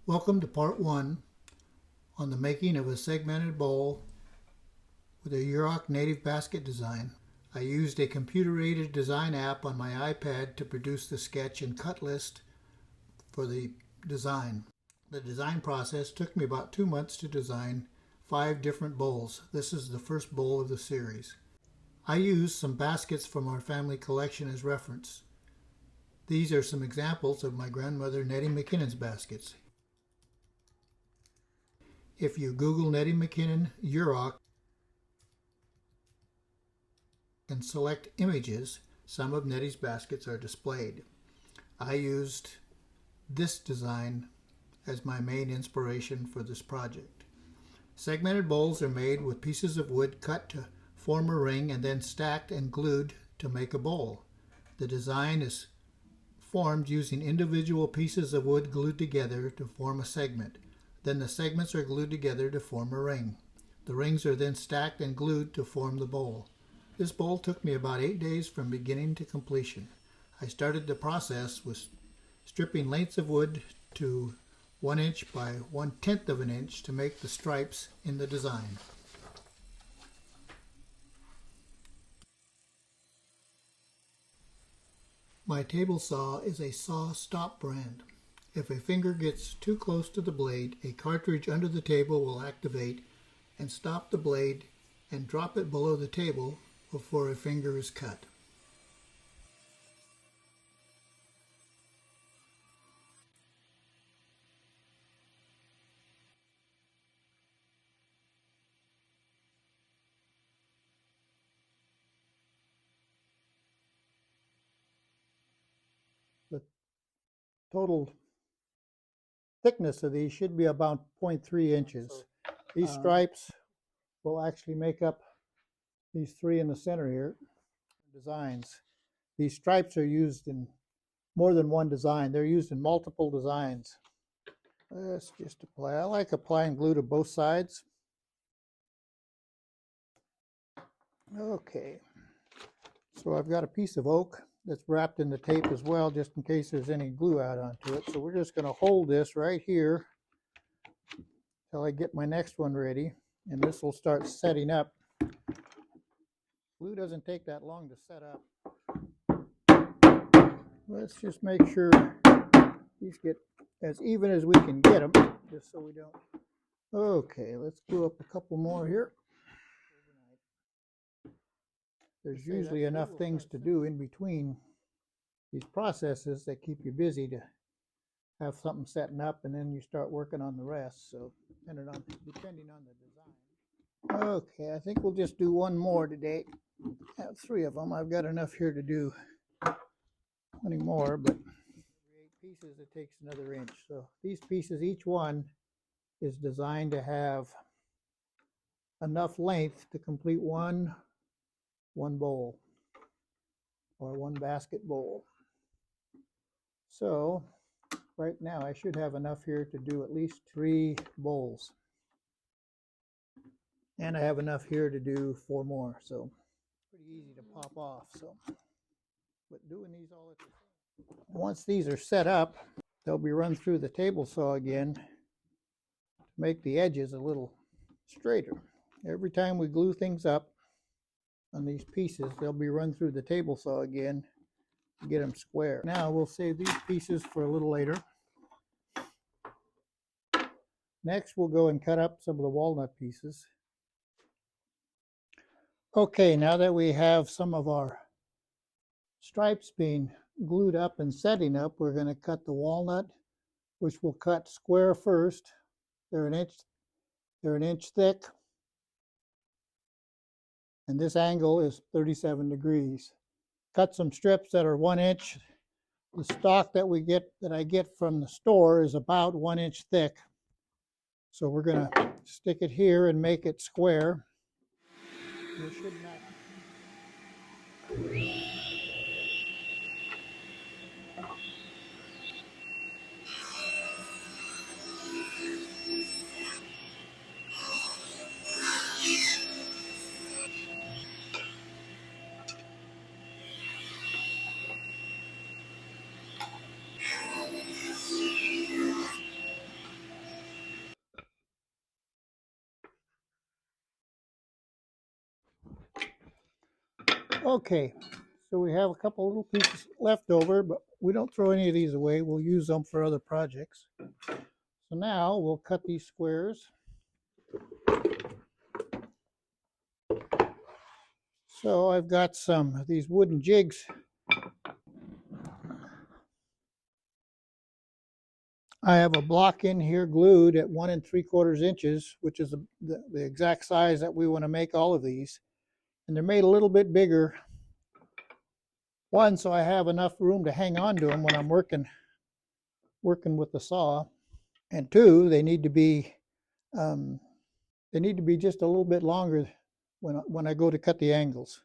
Welcome to part 1 on the making of a segmented bowl with a Yurok native basket design. I used a computer-aided design app on my iPad to produce the sketch and cut list for the design. The design process took me about 2 months to design 5 different bowls. This is the first bowl of the series. I used some baskets from our family collection as reference. These are some examples of my grandmother Nettie McKinnon's baskets. If you Google Nettie McKinnon Yurok and select images, some of Nettie's baskets are displayed. I used this design as my main inspiration for this project. Segmented bowls are made with pieces of wood cut to form a ring and then stacked and glued to make a bowl. The design is formed using individual pieces of wood glued together to form a segment. Then the segments are glued together to form a ring. The rings are then stacked and glued to form the bowl. This bowl took me about 8 days from beginning to completion. I started the process with stripping lengths of wood to 1 inch by 1/10 of an inch to make the stripes in the design. My table saw is a Saw Stop brand. If a finger gets too close to the blade, a cartridge under the table will activate and stop the blade and drop it below the table before a finger is cut. The total thickness of these should be about 0.3 inches. These stripes will actually make up these 3 in the center here. Designs. These stripes are used in more than one design. They're used in multiple designs. Let's just apply. I like applying glue to both sides. Okay. So I've got a piece of oak that's wrapped in the tape as well, just in case there's any glue out onto it. So we're just going to hold this right here till I get my next one ready, and this will start setting up. Glue doesn't take that long to set up. Let's just make sure these get as even as we can get them, just so we don't. Okay, let's glue up a couple more here. There's usually enough things to do in between these processes that keep you busy to have something setting up, and then you start working on the rest. So depending on the design. Okay, I think we'll just do one more today. I have 3 of them. I've got enough here to do 20 more, but every 8 pieces it takes another inch. So these pieces, each one is designed to have enough length to complete one bowl or one basket bowl. So right now I should have enough here to do at least 3 bowls, and I have enough here to do 4 more, so pretty easy to pop off. So but doing these all at the same time. Once these are set up, they'll be run through the table saw again to make the edges a little straighter. Every time we glue things up on these pieces, they'll be run through the table saw again to get them square. Now we'll save these pieces for a little later. Next we'll go and cut up some of the walnut pieces. Okay, now that we have some of our stripes being glued up and setting up, we're going to cut the walnut, which we'll cut square first. They're an inch thick, and this angle is 37 degrees. Cut some strips that are 1 inch. The stock that I get from the store is about 1 inch thick. So we're going to stick it here and make it square. It should not. Okay, so we have a couple little pieces left over, but we don't throw any of these away. We'll use them for other projects. So now we'll cut these squares. So I've got some of these wooden jigs. I have a block in here glued at 1 3/4 inches, which is the exact size that we want to make all of these. And they're made a little bit bigger. One, so I have enough room to hang on to them when I'm working with the saw. And two, um, they need to be just a little bit longer when I go to cut the angles.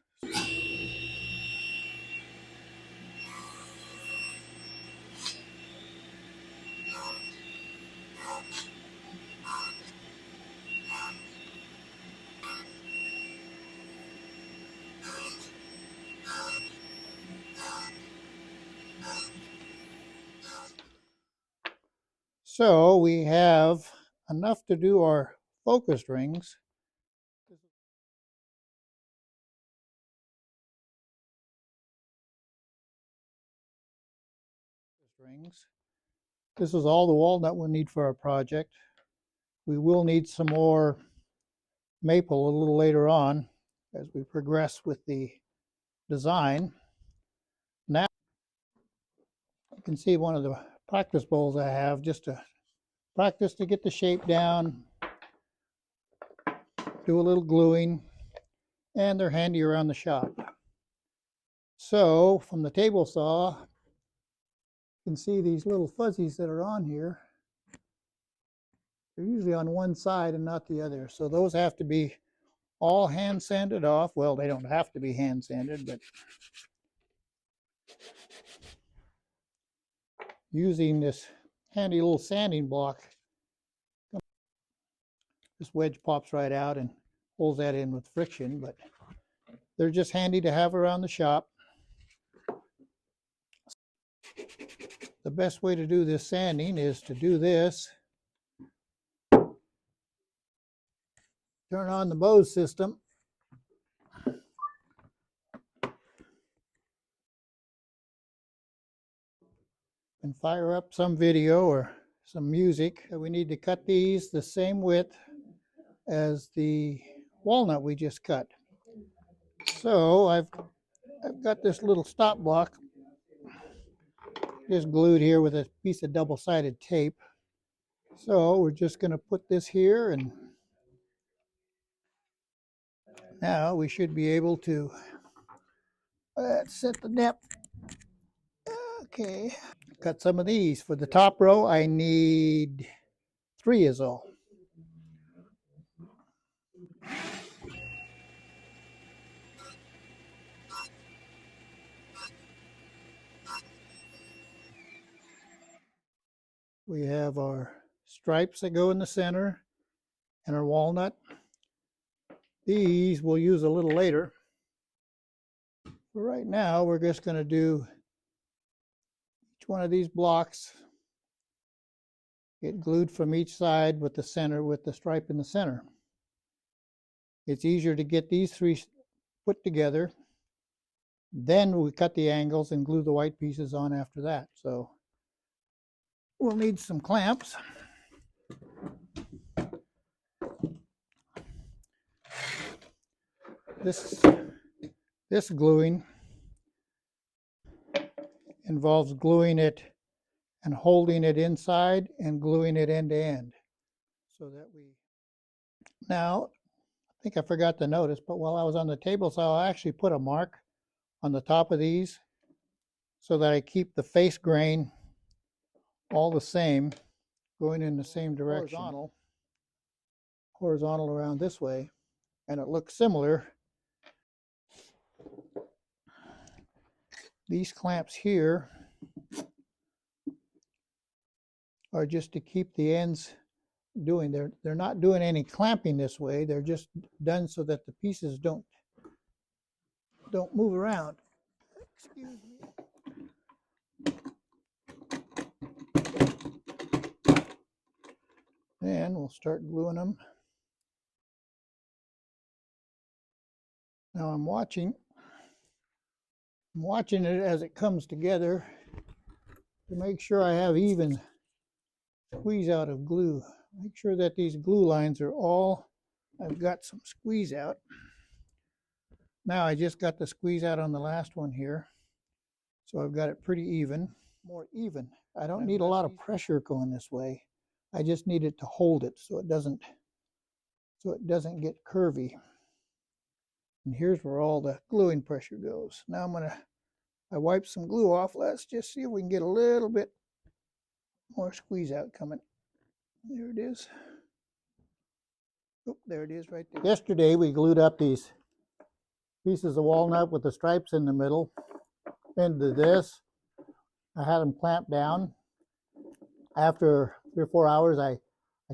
So we have enough to do our focus rings. This is all the walnut we'll need for our project. We will need some more maple a little later on as we progress with the design. Now you can see one of the practice bowls I have just to practice to get the shape down, do a little gluing, and they're handy around the shop. So from the table saw, you can see these little fuzzies that are on here. They're usually on one side and not the other. So those have to be all hand sanded off. Well, they don't have to be hand sanded, but using this handy little sanding block, this wedge pops right out and holds that in with friction, but they're just handy to have around the shop. The best way to do this sanding is to do this. Turn on the Bose system. And fire up some video or some music. We need to cut these the same width as the walnut we just cut. So I've got this little stop block just glued here with a piece of double-sided tape. So we're just going to put this here, and now we should be able to set the depth. Okay, cut some of these. For the top row, I need 3 is all. We have our stripes that go in the center and our walnut. These we'll use a little later. For right now, we're just going to do each one of these blocks, get glued from each side with the center, with the stripe in the center. It's easier to get these 3 put together. Then we cut the angles and glue the white pieces on after that. So we'll need some clamps. This gluing involves gluing it and holding it inside and gluing it end to end. So that now, I think I forgot to notice, but while I was on the table saw, I actually put a mark on the top of these so that I keep the face grain all the same, going in the same direction. Horizontal around this way, and it looks similar. These clamps here are just to keep the ends doing. They're not doing any clamping this way. They're just done so that the pieces don't move around. Excuse me. And we'll start gluing them. Now I'm watching I'm watching it as it comes together to make sure I have even squeeze out of glue. Make sure that these glue lines are all, I've got some squeeze out. Now I just got the squeeze out on the last one here. So I've got it pretty even, more even. I don't need a lot of pressure going this way. I just need it to hold it so it doesn't get curvy. And here's where all the gluing pressure goes. Now I wipe some glue off. Let's just see if we can get a little bit more squeeze out coming. There it is. Oh, there it is right there. Yesterday we glued up these pieces of walnut with the stripes in the middle into this. I had them clamped down. After 3 or 4 hours, I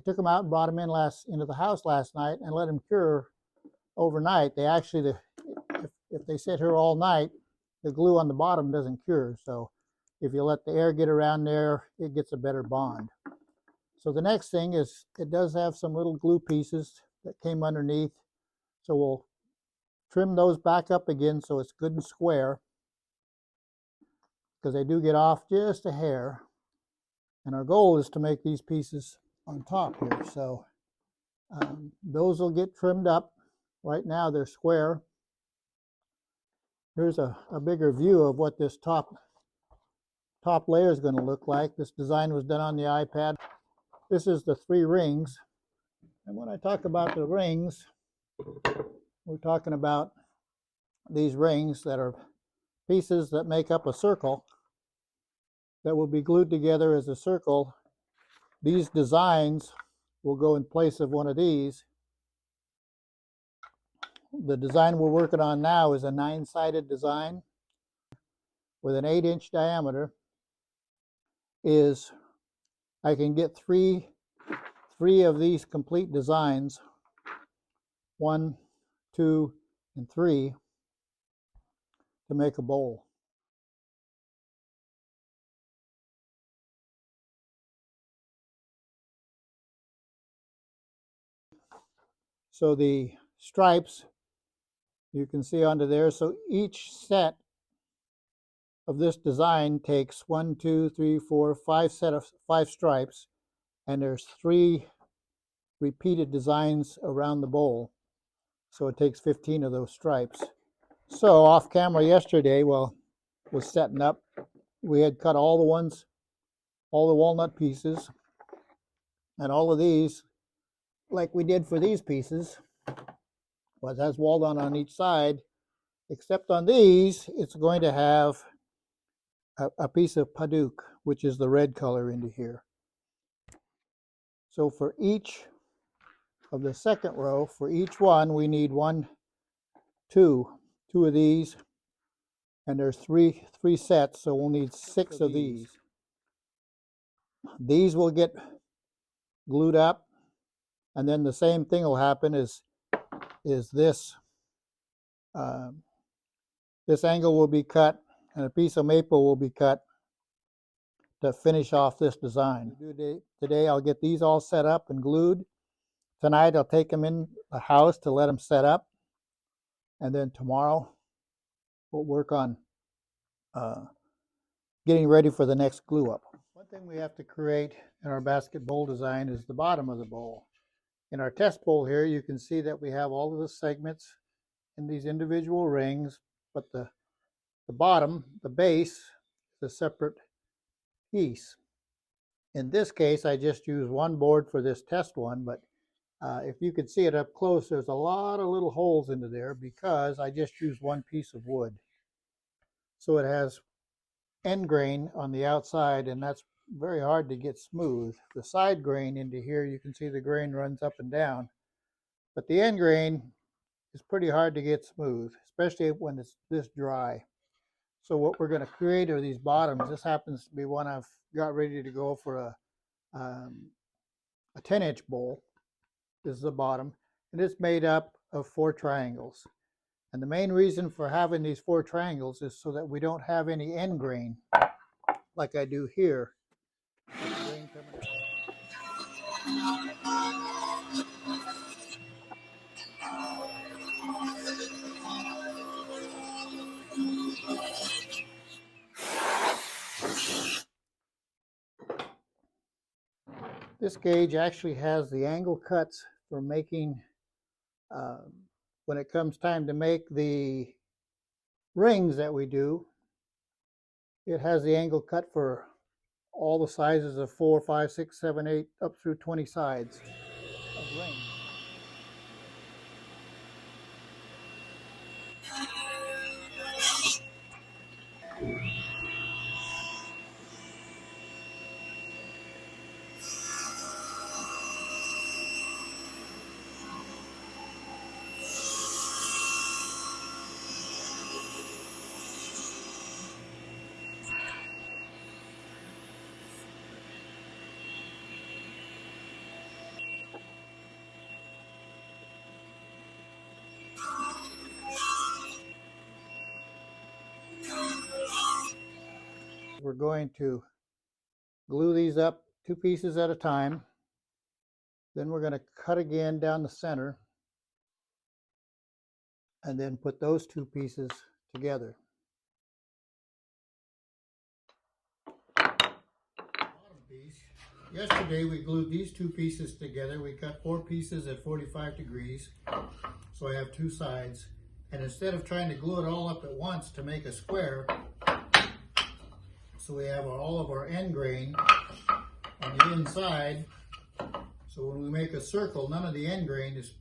took them out and brought them into the house last night and let them cure overnight. They actually, if they sit here all night, the glue on the bottom doesn't cure. So if you let the air get around there, it gets a better bond. So the next thing is, it does have some little glue pieces that came underneath. So we'll trim those back up again so it's good and square, because they do get off just a hair. And our goal is to make these pieces on top here. So those will get trimmed up. Right now they're square. Here's a bigger view of what this top layer is going to look like. This design was done on the iPad. This is the 3 rings. And when I talk about the rings, we're talking about these rings that are pieces that make up a circle that will be glued together as a circle. These designs will go in place of one of these. The design we're working on now is a 9-sided design with an 8-inch diameter. I can get three of these complete designs, 1, 2, and 3, to make a bowl. So the stripes you can see onto there. So each set of this design takes 1, 2, 3, 4, 5 set of 5 stripes, and there's 3 repeated designs around the bowl. So it takes 15 of those stripes. So off camera yesterday, while I was setting up, we had cut all the walnut pieces, and all of these, like we did for these pieces, has walnut on each side, except on these, it's going to have a piece of paduk, which is the red color into here. So for each of the second row, for each one, we need 2 of these, and there's three sets, so we'll need 6 of these. These will get glued up, and then the same thing will happen is this this angle will be cut, and a piece of maple will be cut to finish off this design. Today I'll get these all set up and glued. Tonight I'll take them in the house to let them set up, and then tomorrow we'll work on getting ready for the next glue up. One thing we have to create in our basket bowl design is the bottom of the bowl. In our test bowl here, you can see that we have all of the segments in these individual rings, but the bottom, the base, is a separate piece. In this case, I just used one board for this test one, but if you could see it up close, there's a lot of little holes into there because I just used one piece of wood. So it has end grain on the outside, and that's very hard to get smooth. The side grain into here, you can see the grain runs up and down, but the end grain is pretty hard to get smooth, especially when it's this dry. So what we're going to create are these bottoms. This happens to be one I've got ready to go for a 10-inch bowl. This is the bottom, and it's made up of 4 triangles. And the main reason for having these 4 triangles is so that we don't have any end grain like I do here. This gauge actually has the angle cuts for making, when it comes time to make the rings that we do, it has the angle cut for all the sizes of 4, 5, 6, 7, 8, up through 20 sides of rings. We're going to glue these up 2 pieces at a time. Then we're going to cut again down the center and then put those 2 pieces together. Yesterday we glued these 2 pieces together. We cut 4 pieces at 45 degrees, so I have 2 sides. And instead of trying to glue it all up at once to make a square, so we have all of our end grain on the inside, so when we make a circle, none of the end grain is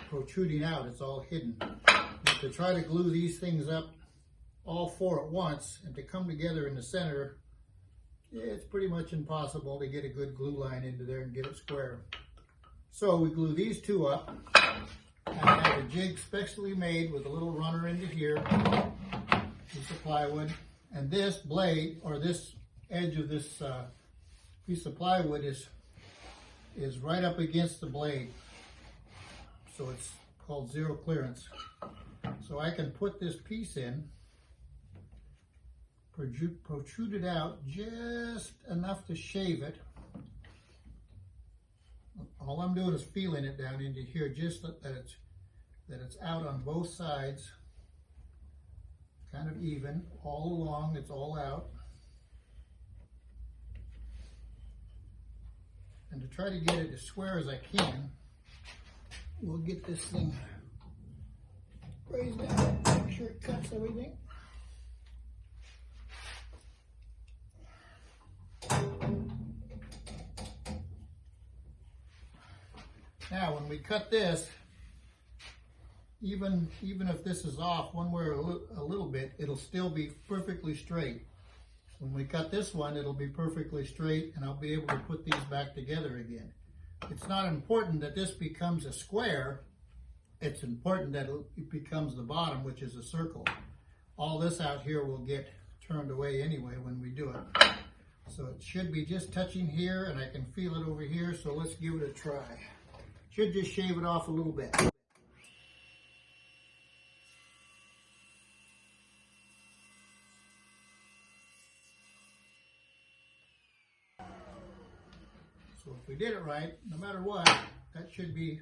protruding out, it's all hidden. But to try to glue these things up, all 4 at once, and to come together in the center, it's pretty much impossible to get a good glue line into there and get it square. So we glue these 2 up, and I have a jig specially made with a little runner into here, piece of plywood, and this blade, or this edge of this piece of plywood is right up against the blade, so it's called zero clearance. So I can put this piece in, protrude it out just enough to shave it. All I'm doing is feeling it down into here, just that it's out on both sides, kind of even, all along, it's all out. And to try to get it as square as I can, we'll get this thing raised down, make sure it cuts everything. Now when we cut this, even if this is off one way or a little bit, it'll still be perfectly straight. When we cut this one, it'll be perfectly straight, and I'll be able to put these back together again. It's not important that this becomes a square. It's important that it becomes the bottom, which is a circle. All this out here will get turned away anyway when we do it. So it should be just touching here, and I can feel it over here, so let's give it a try. Should just shave it off a little bit. So if we did it right, no matter what, that should be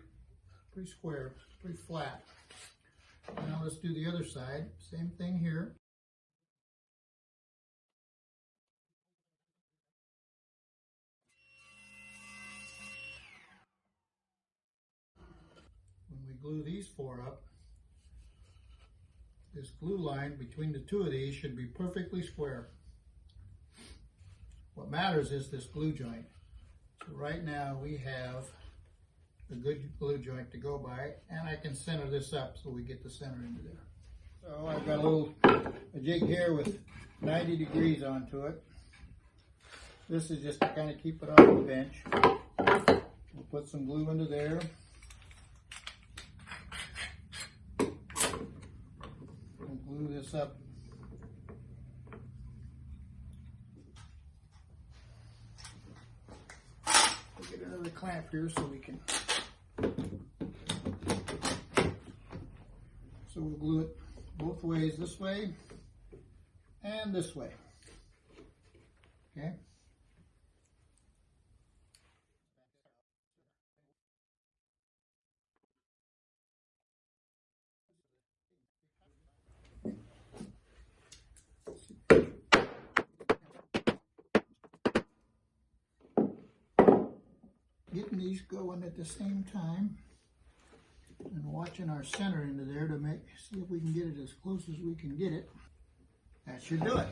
pretty square, pretty flat. Now let's do the other side. Same thing here. When we glue these 4 up, this glue line between the 2 of these should be perfectly square. What matters is this glue joint. So right now we have a good glue joint to go by, and I can center this up so we get the center into there. So I've got a jig here with 90 degrees onto it. This is just to kind of keep it off the bench. We'll put some glue into there. We'll glue this up. We'll get another clamp here so we can. So we'll glue it both ways, this way and this way. Okay. getting these going at the same time and watching our center into there to see if we can get it as close as we can get it. That should do it.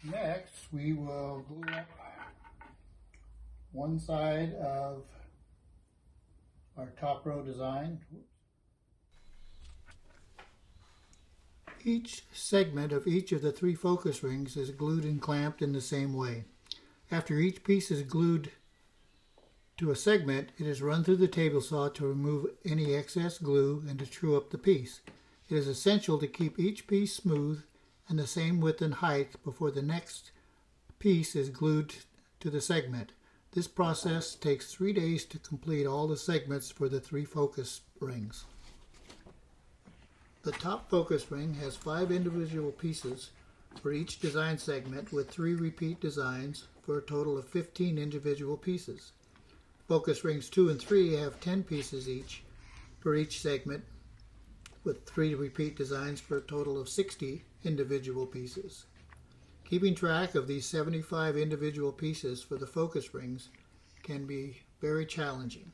Next, we will glue up one side of our top row design. Each segment of each of the 3 focus rings is glued and clamped in the same way. After each piece is glued to a segment, it is run through the table saw to remove any excess glue and to true up the piece. It is essential to keep each piece smooth and the same width and height before the next piece is glued to the segment. This process takes 3 days to complete all the segments for the 3 focus rings. The top focus ring has 5 individual pieces for each design segment with 3 repeat designs for a total of 15 individual pieces. Focus rings 2 and 3 have 10 pieces each for each segment with 3 repeat designs for a total of 60 individual pieces. Keeping track of these 75 individual pieces for the focus rings can be very challenging.